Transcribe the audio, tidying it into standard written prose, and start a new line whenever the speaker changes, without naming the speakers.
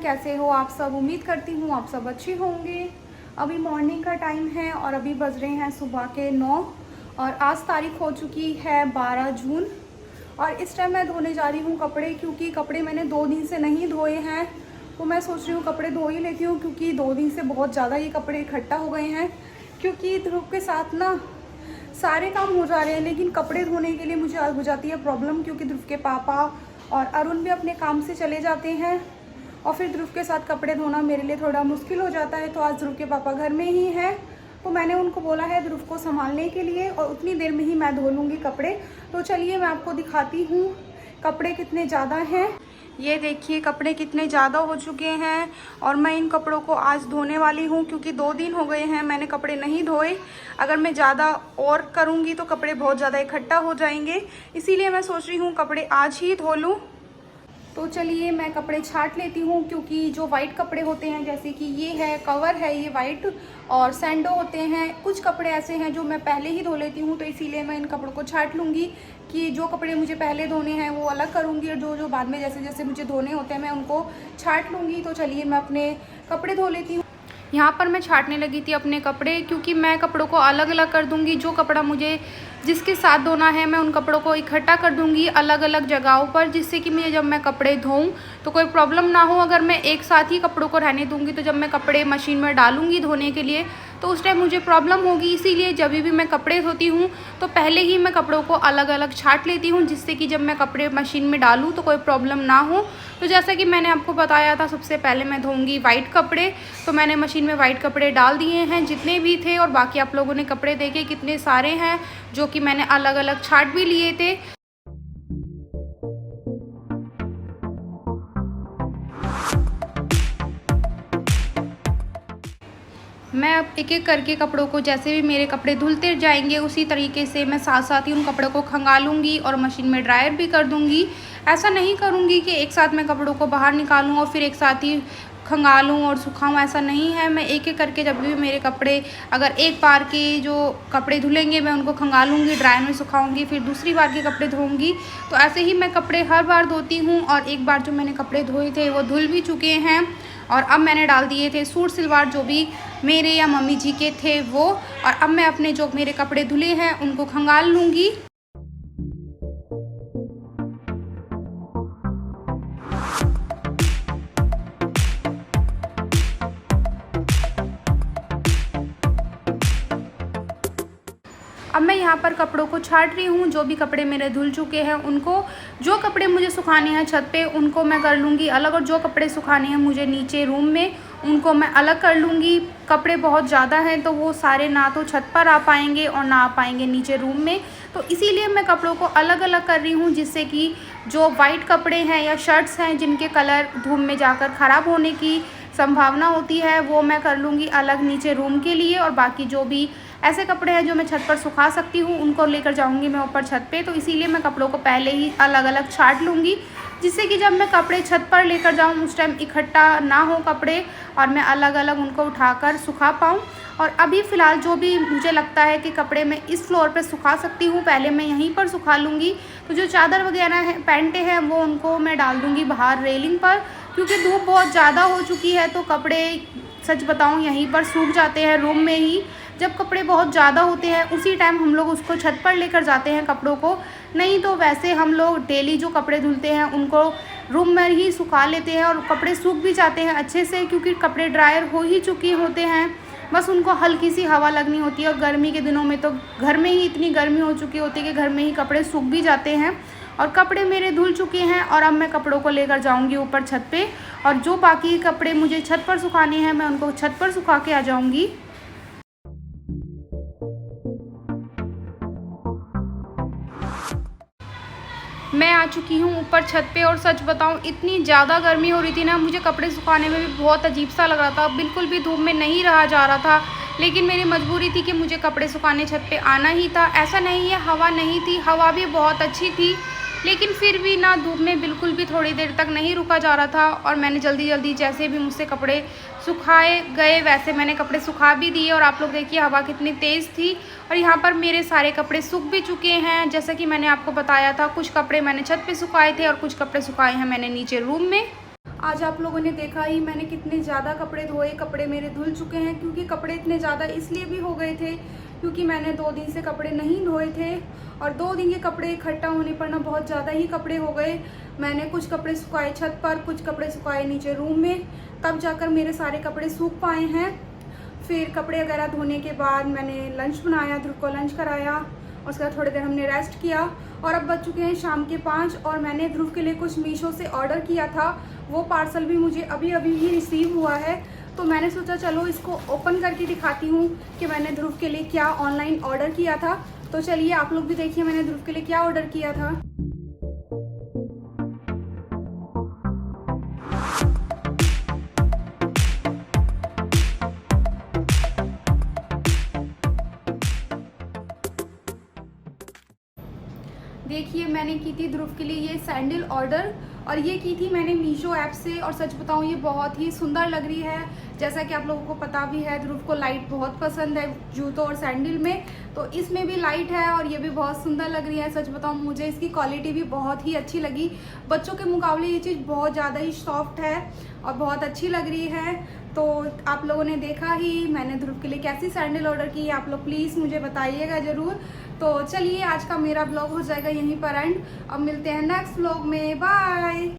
कैसे हो आप सब। उम्मीद करती हूँ आप सब अच्छे होंगे। अभी मॉर्निंग का टाइम है और अभी बज रहे हैं सुबह के 9 और आज तारीख हो चुकी है 12 जून। और इस टाइम मैं धोने जा रही हूँ कपड़े, क्योंकि कपड़े मैंने 2 दिन से नहीं धोए हैं। तो मैं सोच रही हूँ कपड़े धो ही लेती हूँ, क्योंकि 2 दिन से बहुत ज़्यादा ये कपड़े इकट्ठा हो गए हैं। क्योंकि ध्रुव के साथ ना सारे काम हो जा रहे हैं, लेकिन कपड़े धोने के लिए मुझे हो जाती है प्रॉब्लम, क्योंकि ध्रुव के पापा और अरुण भी अपने काम से चले जाते हैं और फिर ध्रुव के साथ कपड़े धोना मेरे लिए थोड़ा मुश्किल हो जाता है। तो आज ध्रुव के पापा घर में ही हैं, तो मैंने उनको बोला है ध्रुव को संभालने के लिए और उतनी देर में ही मैं धो लूँगी कपड़े। तो चलिए मैं आपको दिखाती हूँ कपड़े कितने ज़्यादा हैं। ये देखिए कपड़े कितने ज़्यादा हो चुके हैं और मैं इन कपड़ों को आज धोने वाली हूँ, क्योंकि 2 दिन हो गए हैं मैंने कपड़े नहीं धोए। अगर मैं ज़्यादा और करूँगी तो कपड़े बहुत ज़्यादा इकट्ठा हो जाएंगे, इसीलिए मैं सोच रही हूँ कपड़े आज ही धो लूँ। तो चलिए मैं कपड़े छाट लेती हूँ, क्योंकि जो वाइट कपड़े होते हैं, जैसे कि ये है कवर है ये वाइट और सैंडो होते हैं, कुछ कपड़े ऐसे हैं जो मैं पहले ही धो लेती हूँ। तो इसीलिए मैं इन कपड़ों को छाट लूँगी कि जो कपड़े मुझे पहले धोने हैं वो अलग करूँगी और जो बाद में जैसे जैसे मुझे धोने होते हैं मैं उनको छाट लूँगी। तो चलिए मैं अपने कपड़े धो लेती हूँ। यहाँ पर मैं छाटने लगी थी अपने कपड़े, क्योंकि मैं कपड़ों को अलग अलग कर दूँगी। जो कपड़ा मुझे जिसके साथ धोना है मैं उन कपड़ों को इकट्ठा कर दूँगी अलग अलग जगहों पर, जिससे कि मुझे जब मैं कपड़े धोऊँ तो कोई प्रॉब्लम ना हो। अगर मैं एक साथ ही कपड़ों को रहने दूँगी तो जब मैं कपड़े मशीन में डालूँगी धोने के लिए तो उस टाइम मुझे प्रॉब्लम होगी। इसीलिए जब भी मैं कपड़े धोती हूँ तो पहले ही मैं कपड़ों को अलग अलग छाट लेती हूँ, जिससे कि जब मैं कपड़े मशीन में डालूँ तो कोई प्रॉब्लम ना हो। तो जैसा कि मैंने आपको बताया था, सबसे पहले मैं धोऊंगी वाइट कपड़े। तो मैंने मशीन में वाइट कपड़े डाल दिए हैं जितने भी थे, और बाकी आप लोगों ने कपड़े देखे कितने सारे हैं जो कि मैंने अलग अलग छाट भी लिए थे। मैं अब एक एक करके कपड़ों को, जैसे भी मेरे कपड़े धुलते जाएंगे उसी तरीके से मैं साथ साथ ही उन कपड़ों को खंगालूंगी और मशीन में ड्रायर भी कर दूंगी। ऐसा नहीं करूंगी कि एक साथ मैं कपड़ों को बाहर निकालूं और फिर एक साथ ही खंगालूं और सुखाऊं, ऐसा नहीं है। मैं एक एक करके जब भी मेरे कपड़े, अगर एक बार के जो कपड़े धुलेंगे मैं उनको खंगालूंगी, ड्रायर में सुखाऊंगी, फिर दूसरी बार के कपड़े धोऊंगी। तो ऐसे ही मैं कपड़े हर बार धोती हूँ। और एक बार जो मैंने कपड़े धोए थे वो धुल भी चुके हैं और अब मैंने डाल दिए थे सूट सलवार जो भी मेरे या मम्मी जी के थे वो। और अब मैं अपने जो मेरे कपड़े धुले हैं उनको खंगाल लूँगी। अब मैं यहाँ पर कपड़ों को छाट रही हूँ, जो भी कपड़े मेरे धुल चुके हैं उनको। जो कपड़े मुझे सुखाने हैं छत पे उनको मैं कर लूँगी अलग, और जो कपड़े सुखाने हैं मुझे नीचे रूम में उनको मैं अलग कर लूँगी। कपड़े बहुत ज़्यादा हैं तो वो सारे ना तो छत पर आ पाएंगे और ना आ पाएंगे नीचे रूम में। तो इसीलिए मैं कपड़ों को अलग अलग कर रही हूँ, जिससे कि जो वाइट कपड़े हैं या शर्ट्स हैं जिनके कलर धूप में जाकर ख़राब होने की संभावना होती है वो मैं कर लूँगी अलग नीचे रूम के लिए। और बाकी जो भी ऐसे कपड़े हैं जो मैं छत पर सुखा सकती हूँ उनको लेकर जाऊँगी मैं ऊपर छत पे। तो इसीलिए मैं कपड़ों को पहले ही अलग अलग छाट लूँगी, जिससे कि जब मैं कपड़े छत पर लेकर जाऊँ उस टाइम इकट्ठा ना हो कपड़े और मैं अलग अलग उनको उठाकर सुखा पाऊँ। और अभी फ़िलहाल जो भी मुझे लगता है कि कपड़े मैं इस फ्लोर पे सुखा सकती हूँ पहले मैं यहीं पर सुखा लूँगी। तो जो चादर वगैरह हैं, पैंटें हैं, वो उनको मैं डाल दूँगी बाहर रेलिंग पर, क्योंकि धूप बहुत ज़्यादा हो चुकी है। तो कपड़े सच बताऊँ यहीं पर सूख जाते हैं रूम में ही। जब कपड़े बहुत ज़्यादा होते हैं उसी टाइम हम लोग उसको छत पर लेकर जाते हैं कपड़ों को, नहीं तो वैसे हम लोग डेली जो कपड़े धुलते हैं उनको रूम में ही सुखा लेते हैं और कपड़े सूख भी जाते हैं अच्छे से, क्योंकि कपड़े ड्रायर हो ही चुके होते हैं। बस उनको हल्की सी हवा लगनी होती है। और गर्मी के दिनों में तो घर में ही इतनी गर्मी हो चुकी होती है कि घर में ही कपड़े सूख भी जाते हैं। और कपड़े मेरे धुल चुके हैं और अब मैं कपड़ों को लेकर जाऊंगी ऊपर छत पे, और जो बाकी कपड़े मुझे छत पर सुखाने हैं मैं उनको छत पर सुखा के आ जाऊंगी। मैं आ चुकी हूँ ऊपर छत पे और सच बताऊँ इतनी ज़्यादा गर्मी हो रही थी ना, मुझे कपड़े सुखाने में भी बहुत अजीब सा लग रहा था। बिल्कुल भी धूप में नहीं रहा जा रहा था, लेकिन मेरी मजबूरी थी कि मुझे कपड़े सुखाने छत पे आना ही था। ऐसा नहीं है हवा नहीं थी, हवा भी बहुत अच्छी थी, लेकिन फिर भी ना धूप में बिल्कुल भी थोड़ी देर तक नहीं रुका जा रहा था। और मैंने जल्दी जल्दी जैसे भी मुझसे कपड़े सुखाए गए वैसे मैंने कपड़े सुखा भी दिए। और आप लोग देखिए हवा कितनी तेज़ थी और यहाँ पर मेरे सारे कपड़े सूख भी चुके हैं। जैसा कि मैंने आपको बताया था, कुछ कपड़े मैंने छत पे सुखाए थे और कुछ कपड़े सुखाए हैं मैंने नीचे रूम में। आज आप लोगों ने देखा ही मैंने कितने ज़्यादा कपड़े धोए, कपड़े मेरे धुल चुके हैं क्योंकि कपड़े इतने ज़्यादा इसलिए भी हो गए थे क्योंकि मैंने 2 दिन से कपड़े नहीं धोए थे और 2 दिन के कपड़े इकट्ठा होने पर ना बहुत ज़्यादा ही कपड़े हो गए। मैंने कुछ कपड़े सुखाए छत पर, कुछ कपड़े सुखाए नीचे रूम में, तब जाकर मेरे सारे कपड़े सूख पाए हैं। फिर कपड़े वगैरह धोने के बाद मैंने लंच बनाया, ध्रुव को लंच कराया, उसके बाद थोड़ी देर हमने रेस्ट किया और अब बज चुके हैं शाम के 5 और मैंने ध्रुव के लिए कुछ मीशो से ऑर्डर किया था। वो पार्सल भी मुझे अभी अभी ही रिसीव हुआ है, तो मैंने सोचा चलो इसको ओपन करके दिखाती हूँ कि मैंने ध्रुव के लिए क्या ऑनलाइन ऑर्डर किया था। तो चलिए आप लोग भी देखिए मैंने ध्रुव के लिए क्या ऑर्डर किया था। देखिए मैंने की थी ध्रुव के लिए ये सैंडल ऑर्डर और ये की थी मैंने मीशो ऐप से और सच बताऊँ ये बहुत ही सुंदर लग रही है। जैसा कि आप लोगों को पता भी है ध्रुव को लाइट बहुत पसंद है जूतों और सैंडल में, तो इसमें भी लाइट है और ये भी बहुत सुंदर लग रही है। सच बताऊँ मुझे इसकी क्वालिटी भी बहुत ही अच्छी लगी, बच्चों के मुकाबले ये चीज़ बहुत ज़्यादा ही सॉफ्ट है और बहुत अच्छी लग रही है। तो आप लोगों ने देखा ही मैंने ध्रुव के लिए कैसी सैंडल ऑर्डर की है, आप लोग प्लीज़ मुझे बताइएगा ज़रूर। तो चलिए आज का मेरा ब्लॉग हो जाएगा यहीं पर एंड, अब मिलते हैं नेक्स्ट ब्लॉग में, बाय।